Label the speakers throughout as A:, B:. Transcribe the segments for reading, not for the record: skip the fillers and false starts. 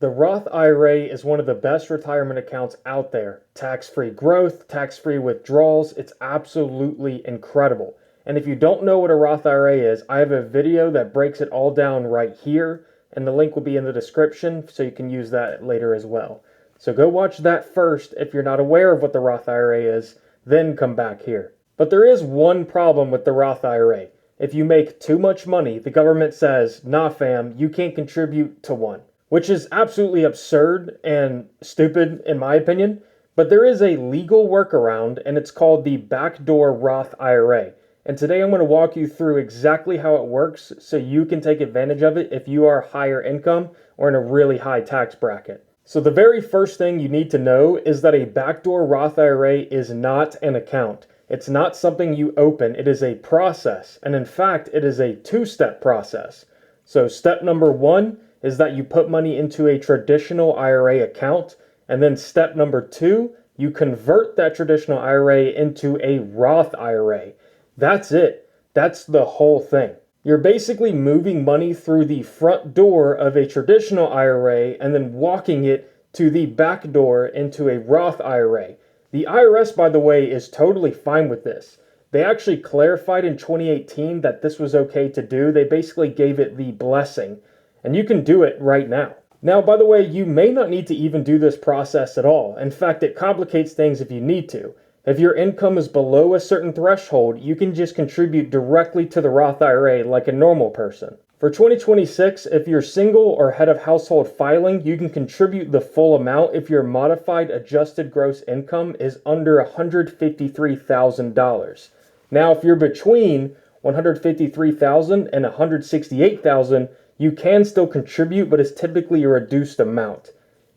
A: The Roth IRA is one of the best retirement accounts out there. Tax-free growth, tax-free withdrawals, it's absolutely incredible. And if you don't know what a Roth IRA is, I have a video that breaks it all down right here, and the link will be in the description so you can use that later as well. So go watch that first if you're not aware of what the Roth IRA is, then come back here. But there is one problem with the Roth IRA. If you make too much money, the government says, nah fam, you can't contribute to one, which is absolutely absurd and stupid in my opinion. But there is a legal workaround, and it's called the Backdoor Roth IRA. And today I'm going to walk you through exactly how it works so you can take advantage of it if you are higher income or in a really high tax bracket. So the very first thing you need to know is that a backdoor Roth IRA is not an account. It's not something you open, it is a process. And in fact, it is a two-step process. So step number one is that you put money into a traditional IRA account. And then step number two, you convert that traditional IRA into a Roth IRA. That's it. That's the whole thing. You're basically moving money through the front door of a traditional IRA and then walking it to the back door into a Roth IRA. The IRS, by the way, is totally fine with this. They actually clarified in 2018 that this was okay to do. They basically gave it the blessing, and you can do it right now. Now, by the way, you may not need to even do this process at all. In fact, it complicates things if you need to. If your income is below a certain threshold, you can just contribute directly to the Roth IRA like a normal person. For 2026, if you're single or head of household filing, you can contribute the full amount if your modified adjusted gross income is under $153,000. Now, if you're between $153,000 and $168,000, you can still contribute, but it's typically a reduced amount.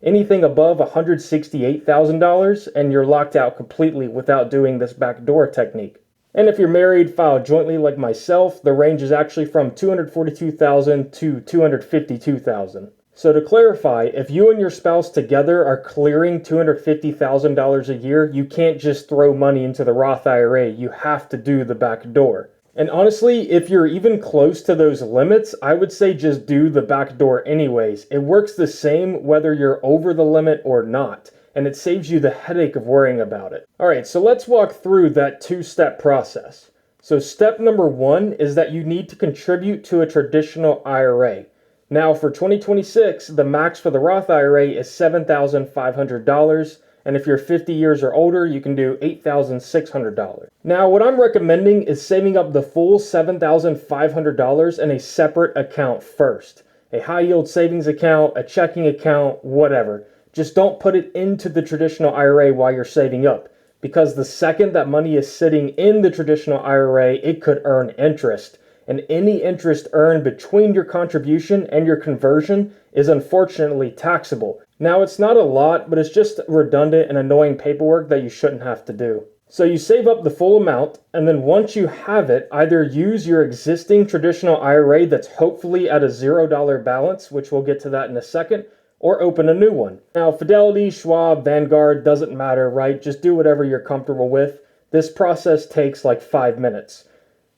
A: Anything above $168,000 and you're locked out completely without doing this backdoor technique. And if you're married, filed jointly like myself, the range is actually from $242,000 to $252,000. So to clarify, if you and your spouse together are clearing $250,000 a year, you can't just throw money into the Roth IRA. You have to do the backdoor. And honestly, if you're even close to those limits, I would say just do the backdoor anyways. It works the same whether you're over the limit or not, and it saves you the headache of worrying about it. All right, so let's walk through that two-step process. So step number one is that you need to contribute to a traditional IRA. Now for 2026, the max for the Roth IRA is $7,500. And if you're 50 years or older, you can do $8,600. Now, what I'm recommending is saving up the full $7,500 in a separate account first. A high yield savings account, a checking account, whatever. Just don't put it into the traditional IRA while you're saving up, because the second that money is sitting in the traditional IRA, it could earn interest. And any interest earned between your contribution and your conversion is unfortunately taxable. Now, it's not a lot, but it's just redundant and annoying paperwork that you shouldn't have to do. So you save up the full amount, and then once you have it, either use your existing traditional IRA that's hopefully at a $0 balance, which we'll get to that in a second, or open a new one. Now, Fidelity, Schwab, Vanguard, doesn't matter, right? Just do whatever you're comfortable with. This process takes like 5 minutes.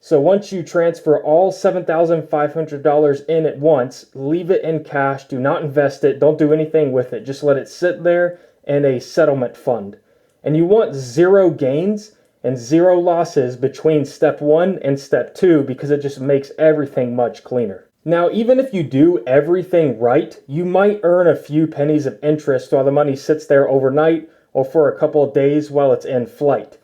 A: So once you transfer all $7,500 in at once, leave it in cash, do not invest it, don't do anything with it, just let it sit there in a settlement fund. And you want zero gains and zero losses between step one and step two because it just makes everything much cleaner. Now, even if you do everything right, you might earn a few pennies of interest while the money sits there overnight or for a couple of days while it's in flight.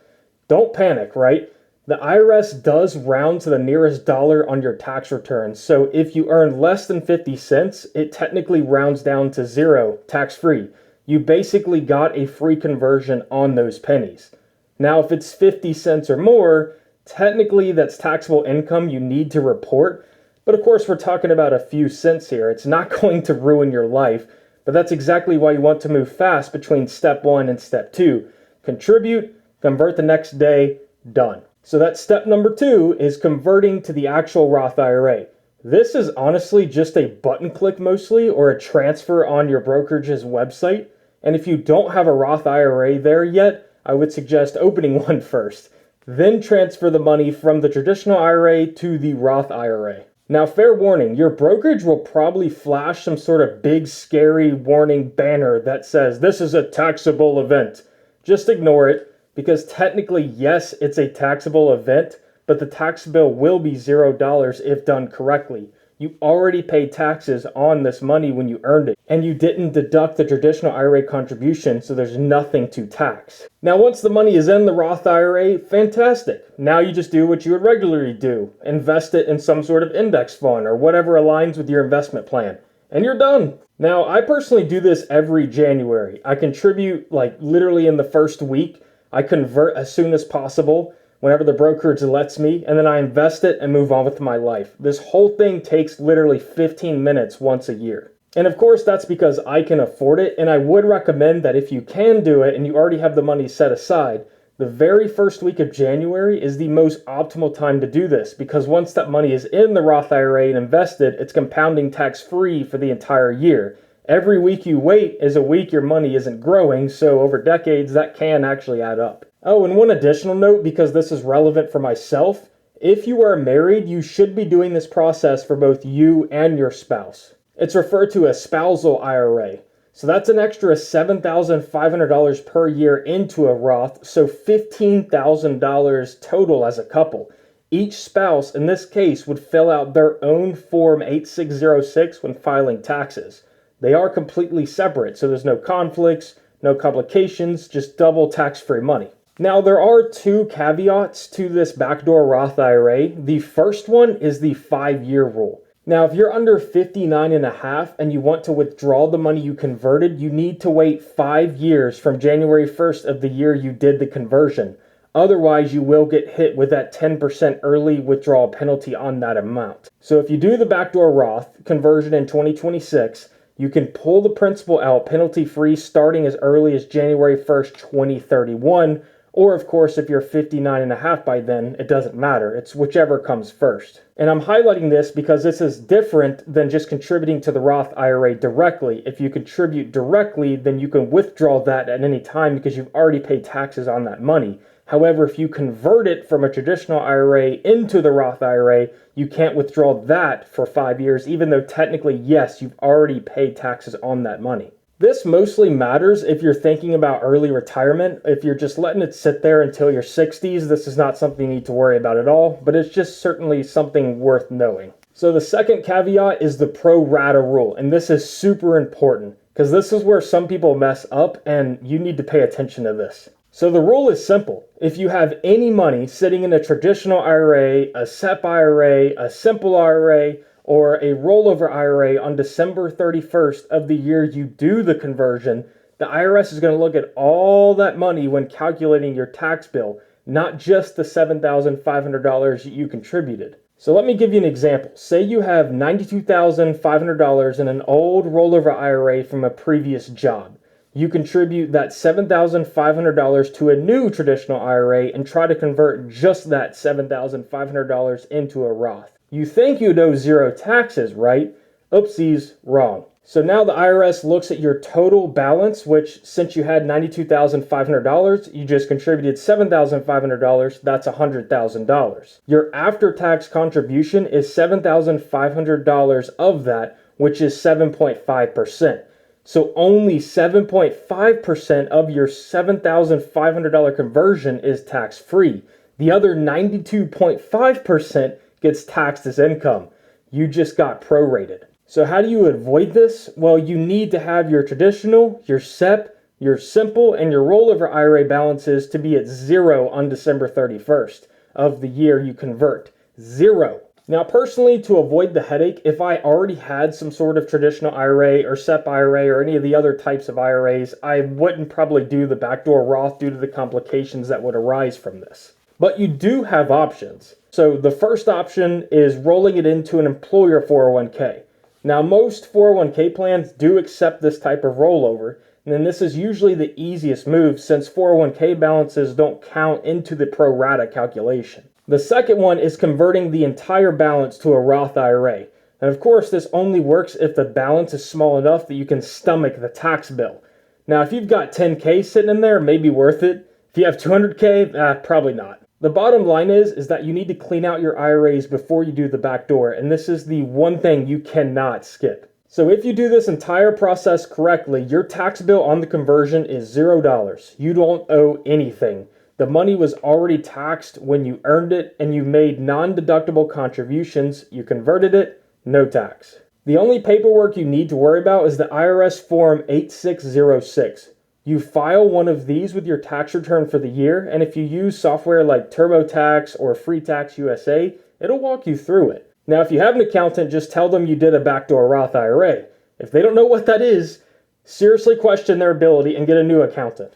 A: Don't panic, right? The IRS does round to the nearest dollar on your tax return, so if you earn less than 50 cents, it technically rounds down to zero, tax-free. You basically got a free conversion on those pennies. Now, if it's 50 cents or more, technically that's taxable income you need to report, but of course we're talking about a few cents here. It's not going to ruin your life, but that's exactly why you want to move fast between step one and step two. Contribute, convert the next day, done. So that's step number two, is converting to the actual Roth IRA. This is honestly just a button click mostly, or a transfer on your brokerage's website. And if you don't have a Roth IRA there yet, I would suggest opening one first. Then transfer the money from the traditional IRA to the Roth IRA. Now, fair warning, your brokerage will probably flash some sort of big, scary warning banner that says, this is a taxable event. Just ignore it, because technically, yes, it's a taxable event, but the tax bill will be $0 if done correctly. You already paid taxes on this money when you earned it, and you didn't deduct the traditional IRA contribution, so there's nothing to tax. Now, once the money is in the Roth IRA, fantastic. Now you just do what you would regularly do. Invest it in some sort of index fund or whatever aligns with your investment plan, and you're done. Now, I personally do this every January. I contribute like literally in the first week. I convert as soon as possible, whenever the brokerage lets me, and then I invest it and move on with my life. This whole thing takes literally 15 minutes once a year. And of course, that's because I can afford it, and I would recommend that if you can do it and you already have the money set aside, the very first week of January is the most optimal time to do this, because once that money is in the Roth IRA and invested, it's compounding tax-free for the entire year. Every week you wait is a week your money isn't growing, so over decades that can actually add up. Oh, and one additional note, because this is relevant for myself, if you are married, you should be doing this process for both you and your spouse. It's referred to as Spousal IRA. So that's an extra $7,500 per year into a Roth, so $15,000 total as a couple. Each spouse, in this case, would fill out their own Form 8606 when filing taxes. They are completely separate, so there's no conflicts, no complications, just double tax-free money. Now, there are two caveats to this backdoor Roth IRA. The first one is the 5-year rule. Now, if you're under 59 and a half and you want to withdraw the money you converted, you need to wait 5 years from January 1st of the year you did the conversion. Otherwise, you will get hit with that 10% early withdrawal penalty on that amount. So if you do the backdoor Roth conversion in 2026, you can pull the principal out penalty-free starting as early as January 1st, 2031. Or, of course, if you're 59 and a half by then, it doesn't matter. It's whichever comes first. And I'm highlighting this because this is different than just contributing to the Roth IRA directly. If you contribute directly, then you can withdraw that at any time because you've already paid taxes on that money. However, if you convert it from a traditional IRA into the Roth IRA, you can't withdraw that for 5 years, even though technically, yes, you've already paid taxes on that money. This mostly matters if you're thinking about early retirement. If you're just letting it sit there until your 60s, this is not something you need to worry about at all, but it's just certainly something worth knowing. So the second caveat is the pro rata rule, and this is super important because this is where some people mess up and you need to pay attention to this. So the rule is simple. If you have any money sitting in a traditional IRA, a SEP IRA, a simple IRA, or a rollover IRA on December 31st of the year you do the conversion, the IRS is going to look at all that money when calculating your tax bill, not just the $7,500 you contributed. So let me give you an example. Say you have $92,500 in an old rollover IRA from a previous job. You contribute that $7,500 to a new traditional IRA and try to convert just that $7,500 into a Roth. You think you'd owe zero taxes, right? Oopsies, wrong. So now the IRS looks at your total balance, which since you had $92,500, you just contributed $7,500, that's $100,000. Your after-tax contribution is $7,500 of that, which is 7.5%. So only 7.5% of your $7,500 conversion is tax-free. The other 92.5% gets taxed as income. You just got prorated. So how do you avoid this? Well, you need to have your traditional, your SEP, your simple, and your rollover IRA balances to be at zero on December 31st of the year you convert. Zero. Now, personally, to avoid the headache, if I already had some sort of traditional IRA or SEP IRA or any of the other types of IRAs, I wouldn't probably do the backdoor Roth due to the complications that would arise from this. But you do have options. So the first option is rolling it into an employer 401k. Now, most 401k plans do accept this type of rollover, and then this is usually the easiest move since 401k balances don't count into the pro rata calculation. The second one is converting the entire balance to a Roth IRA. And of course, this only works if the balance is small enough that you can stomach the tax bill. Now, if you've got 10K sitting in there, maybe worth it. If you have 200K, probably not. The bottom line is that you need to clean out your IRAs before you do the backdoor, and this is the one thing you cannot skip. So if you do this entire process correctly, your tax bill on the conversion is $0. You don't owe anything. The money was already taxed when you earned it, and you made non-deductible contributions. You converted it, no tax. The only paperwork you need to worry about is the IRS Form 8606. You file one of these with your tax return for the year, and if you use software like TurboTax or Free Tax USA, it'll walk you through it. Now, if you have an accountant, just tell them you did a backdoor Roth IRA. If they don't know what that is, seriously question their ability and get a new accountant.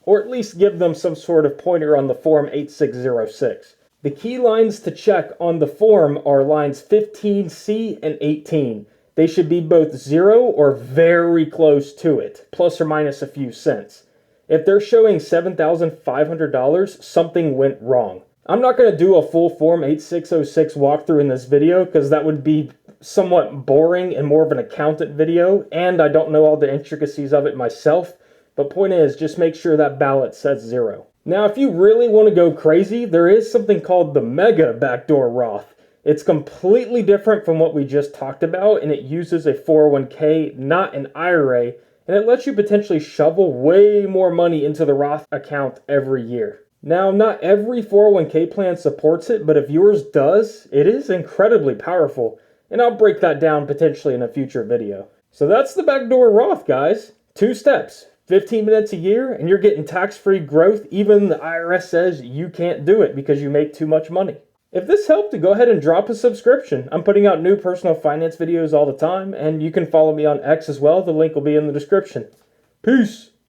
A: Or at least give them some sort of pointer on the Form 8606. The key lines to check on the form are lines 15C and 18. They should be both 0 or very close to it, plus or minus a few cents. If they're showing $7,500, something went wrong. I'm not going to do a full Form 8606 walkthrough in this video because that would be somewhat boring and more of an accountant video, and I don't know all the intricacies of it myself, but point is, just make sure that ballot says 0. Now, if you really want to go crazy, there is something called the Mega Backdoor Roth. It's completely different from what we just talked about, and it uses a 401k, not an IRA, and it lets you potentially shovel way more money into the Roth account every year. Now, not every 401k plan supports it, but if yours does, it is incredibly powerful, and I'll break that down potentially in a future video. So that's the Backdoor Roth, guys. 2 steps, 15 minutes a year, and you're getting tax-free growth. Even the IRS says you can't do it because you make too much money. If this helped, go ahead and drop a subscription. I'm putting out new personal finance videos all the time, and you can follow me on X as well. The link will be in the description. Peace!